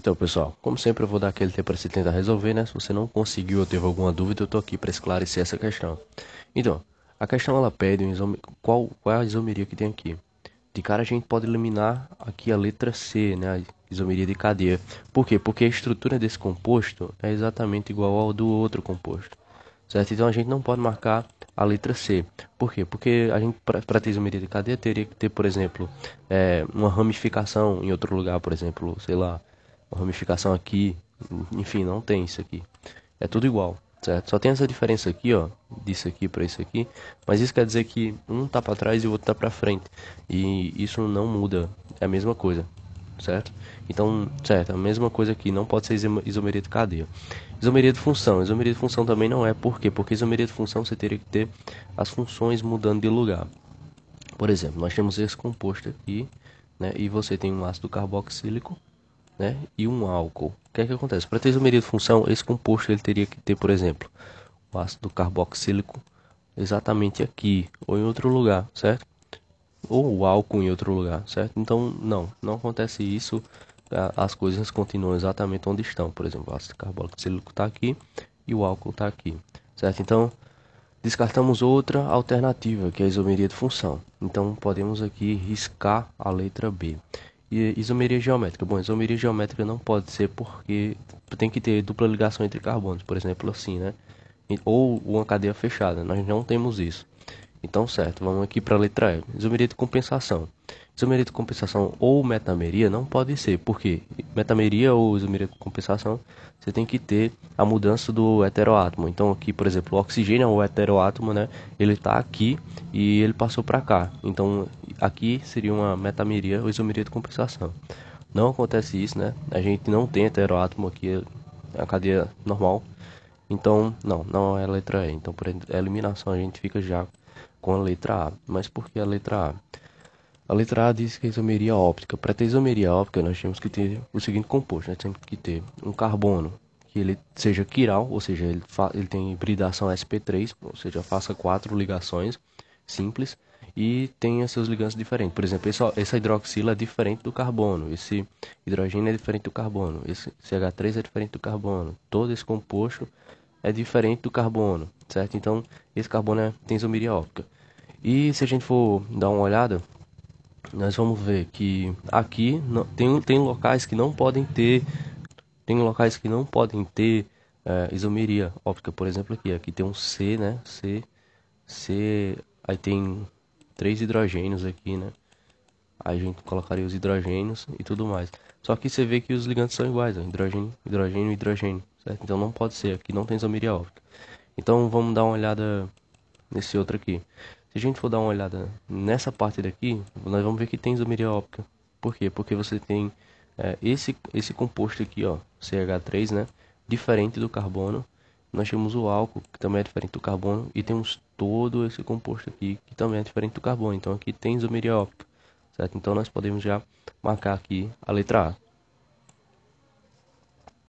Então, pessoal, como sempre eu vou dar aquele tempo para você tentar resolver, né? Se você não conseguiu ou teve alguma dúvida, eu tô aqui para esclarecer essa questão. Então, a questão ela pede qual é a isomeria que tem aqui. De cara a gente pode eliminar aqui a letra C, né? A isomeria de cadeia. Por quê? Porque a estrutura desse composto é exatamente igual ao do outro composto, certo? Então a gente não pode marcar a letra C. Por quê? Porque a gente, para ter isomeria de cadeia, teria que ter, por exemplo, uma ramificação em outro lugar, por exemplo, sei lá, uma ramificação aqui. Enfim, não tem isso aqui. É tudo igual, certo? Só tem essa diferença aqui, ó, disso aqui para isso aqui. Mas isso quer dizer que um tá para trás e o outro tá para frente. E isso não muda, é a mesma coisa, certo? Então, certo, a mesma coisa aqui, não pode ser isomeria de cadeia. Isomeria de função. Isomeria de função também não é. Por quê? Porque isomeria de função você teria que ter as funções mudando de lugar. Por exemplo, nós temos esse composto aqui, né? E você tem um ácido carboxílico, né? E um álcool. O que é que acontece? Para ter isomeria de função, esse composto ele teria que ter, por exemplo, o ácido carboxílico exatamente aqui ou em outro lugar, certo? Ou o álcool em outro lugar, certo? Então, não acontece isso. As coisas continuam exatamente onde estão. Por exemplo, o ácido carboxílico está aqui e o álcool está aqui, certo? Então, descartamos outra alternativa, que é a isomeria de função. Então, podemos aqui riscar a letra B. E isomeria geométrica. Bom, isomeria geométrica não pode ser porque tem que ter dupla ligação entre carbonos, por exemplo, assim, né? Ou uma cadeia fechada. Nós não temos isso. Então, certo, vamos aqui para a letra E. Isomeria de compensação. Isomeria de compensação ou metameria não pode ser, porque metameria ou isomeria de compensação, você tem que ter a mudança do heteroátomo. Então, aqui, por exemplo, o oxigênio, o heteroátomo, né, ele está aqui e ele passou para cá. Então, aqui seria uma metameria ou isomeria de compensação. Não acontece isso, né? A gente não tem heteroátomo aqui, é a cadeia normal. Então, não é a letra E. Então, por eliminação, a gente fica já com a letra A. Mas por que a letra A? A letra A diz que é isomeria óptica. Para ter isomeria óptica, nós temos que ter o seguinte composto. Nós temos que ter um carbono que ele seja quiral, ou seja, ele tem hibridação sp3, ou seja, faça 4 ligações simples e tenha seus ligantes diferentes. Por exemplo, essa hidroxila é diferente do carbono, esse hidrogênio é diferente do carbono, esse CH3 é diferente do carbono. Todo esse composto é diferente do carbono, certo? Então, esse carbono tem isomeria óptica. E se a gente for dar uma olhada, nós vamos ver que aqui tem locais que não podem ter, isomeria óptica. Por exemplo, aqui tem um C, né? C, aí tem 3 hidrogênios aqui, né? Aí a gente colocaria os hidrogênios e tudo mais. Só que você vê que os ligantes são iguais, ó, hidrogênio, hidrogênio, hidrogênio, certo? Então não pode ser, aqui não tem isomeria óptica. Então vamos dar uma olhada nesse outro aqui. Se a gente for dar uma olhada nessa parte daqui, nós vamos ver que tem isomeria óptica. Por quê? Porque você tem esse composto aqui, ó, CH3, né? Diferente do carbono. Nós temos o álcool, que também é diferente do carbono. E temos todo esse composto aqui, que também é diferente do carbono. Então aqui tem isomeria óptica, certo? Então nós podemos já marcar aqui a letra A.